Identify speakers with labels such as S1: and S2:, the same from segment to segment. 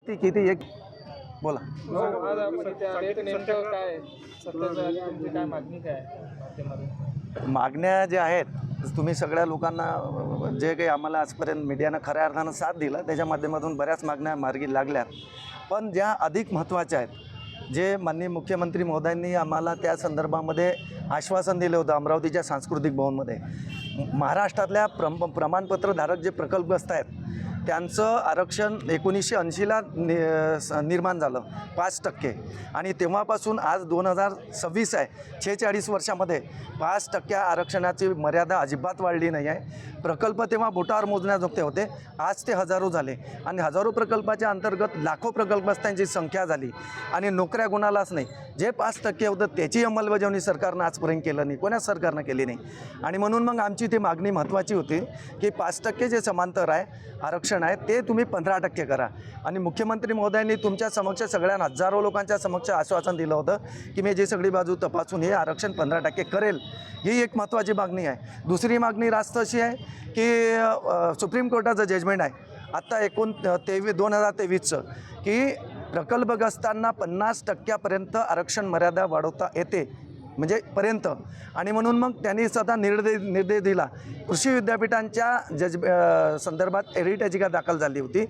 S1: ती किती एक बोला.
S2: आज आपण इथे आले तर नेमकं काय सत्तेचं तुमची काय मागणी काय माध्यमातून?
S1: मागण्या ज्या आहेत तुम्ही सगळ्या लोकांना जे काही आम्हाला आजपर्यंत मीडियानं खऱ्या अर्थानं साथ दिला त्याच्या माध्यमातून बऱ्याच मागण्या मार्गी लागल्या, पण ज्या अधिक महत्त्वाच्या आहेत जे माननीय मुख्यमंत्री महोदयांनी आम्हाला त्या संदर्भामध्ये आश्वासन दिलं होतं अमरावतीच्या सांस्कृतिक भवनमध्ये, महाराष्ट्रातल्या प्रमाणपत्रधारक जे प्रकल्पग्रस्त आहेत त्यांचं आरक्षण 1980ला निर्माण झालं 5%, आणि तेव्हापासून आज 2026 आहे, 46 वर्षामध्ये 5% आरक्षणाची मर्यादा अजिबात वाढली नाही आहे. प्रकल्प तेव्हा बोटावर मोजण्याजोगते होते, आज ते हजारो झाले आणि हजारो प्रकल्पाच्या अंतर्गत लाखो प्रकल्पग्रस्तांची संख्या झाली आणि नोकऱ्या गुणालाच नाही. जे 5% होतं त्याची अंमलबजावणी सरकारनं आजपर्यंत केलं नाही, कोणाच सरकारनं केली नाही. आणि म्हणून मग आमची ती मागणी महत्त्वाची होती की 5% जे समांतर आहे आरक्षण आहे ते तुम्ही 15% करा. आणि मुख्यमंत्री महोदयांनी तुमच्या समक्ष सगळ्या हजारो लोकांच्या समक्ष आश्वासन दिलं होतं की मी जी सगळी बाजू तपासून हे आरक्षण 15% करेल. ही एक महत्त्वाची मागणी आहे. दुसरी मागणी रास्त अशी आहे की सुप्रीम कोर्टाचं जजमेंट आहे आत्ता 2023चं की प्रकल्पग्रस्तांना 50%पर्यंत आरक्षण मर्यादा वाढवता येते म्हणजे पर्यंत. आणि म्हणून मग त्यांनी स्वतः निर्णय दिला. कृषी विद्यापीठांच्या संदर्भात एरिट याचिका दाखल झाली होती,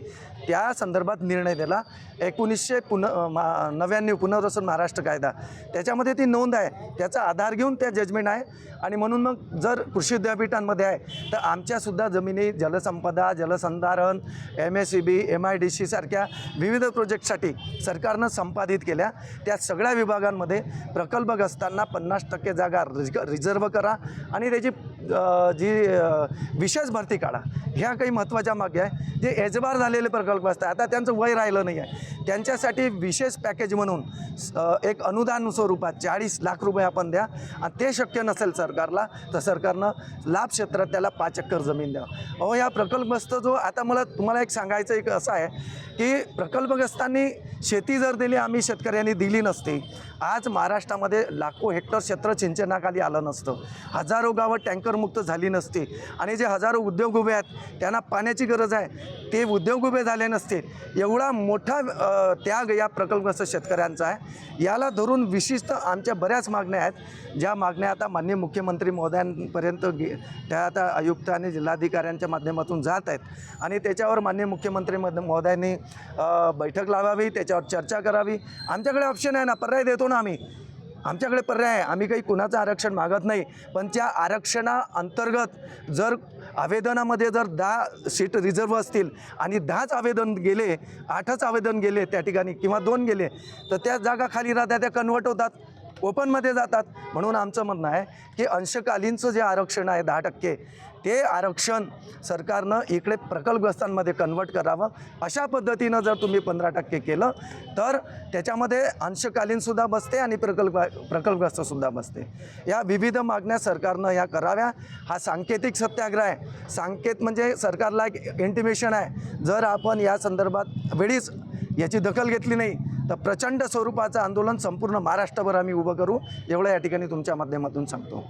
S1: त्या संदर्भात निर्णय दिला. 1999 पुनर्वसन महाराष्ट्र कायदा त्याच्यामध्ये ती नोंद आहे, त्याचा आधार घेऊन त्या जजमेंट आहे. आणि म्हणून मग जर कृषी विद्यापीठांमध्ये आहे तर आमच्यासुद्धा जमिनी जलसंपदा, जलसंधारण, MSEB, MIDC सारख्या विविध प्रोजेक्टसाठी सरकारनं संपादित केल्या. त्या सगळ्या विभागांमध्ये प्रकल्पग्रस्तांना 50% जागा रिझर्व करा आणि त्याची जी विशेष भरती काढा. ह्या काही महत्त्वाच्या मागण्या आहे. जे एजबार झालेले प्रकल्पग्रस्त आहे आता त्यांचं वय राहिलं नाही आहे, त्यांच्यासाठी विशेष पॅकेज म्हणून एक अनुदान स्वरूपात 40 लाख रुपये आपण द्या. आणि ते शक्य नसेल सरकारला तर सरकारनं लाभ क्षेत्रात त्याला 5 एकर जमीन द्यावं. या प्रकल्पग्रस्त जो आता मला तुम्हाला एक सांगायचं एक असं आहे की प्रकल्पग्रस्तांनी शेती जर दिली, आम्ही शेतकऱ्यांनी दिली नसती, आज महाराष्ट्रामध्ये लाखो हेक्टर क्षेत्र सिंचनाखाली आलं नसतं, हजारो गावं टँकरमुक्त झाली नसती, आणि जे हजारो उद्योग उभे आहेत त्यांना पाण्याची गरज आहे ते उद्योग उभे झाले नसते. एवढा मोठा त्याग या प्रकल्पग्रस्त शेतकऱ्यांचा आहे. याला धरून विशिष्ट आमच्या बऱ्याच मागण्या आहेत, ज्या मागण्या आता माननीय मुख्यमंत्री महोदयांपर्यंत त्या आता आयुक्त आणि जिल्हाधिकाऱ्यांच्या माध्यमातून जात आहेत. आणि त्याच्यावर माननीय मुख्यमंत्री महोदयांनी बैठक लावावी, त्याच्यावर चर्चा करावी. आमच्याकडे ऑप्शन आहे ना, पर्याय देतो ना आम्ही, आमच्याकडे पर्याय आहे. आम्ही काही कुणाचं आरक्षण मागत नाही, पण त्या आरक्षणाअंतर्गत जर आवेदनामध्ये जर 10 सीट रिझर्व असतील आणि 10च आवेदन गेले, 8च आवेदन गेले त्या ठिकाणी किंवा 2 गेले तर त्या जागा खाली राहतात, त्या कन्वर्ट होतात, ओपनमध्ये जातात. म्हणून आमचं म्हणणं आहे की अंशकालीनचं जे आरक्षण आहे 10% ते आरक्षण सरकारनं इकडे प्रकल्पग्रस्तांमध्ये कन्वर्ट करावं. अशा पद्धतीनं जर तुम्ही 15% केलं तर त्याच्यामध्ये अंशकालीनसुद्धा बसते आणि प्रकल्पग्रस्तसुद्धा बसते. या विविध मागण्या सरकारनं या कराव्या. हा सांकेतिक सत्याग्रह आहे. सांकेत म्हणजे सरकारला एक इंटिमेशन आहे. जर आपण या संदर्भात वेळीच याची दखल घेतली नाही तर प्रचंड स्वरूपाचं आंदोलन संपूर्ण महाराष्ट्रभर आम्ही उभं करू, एवढं या ठिकाणी तुमच्या माध्यमातून सांगतो.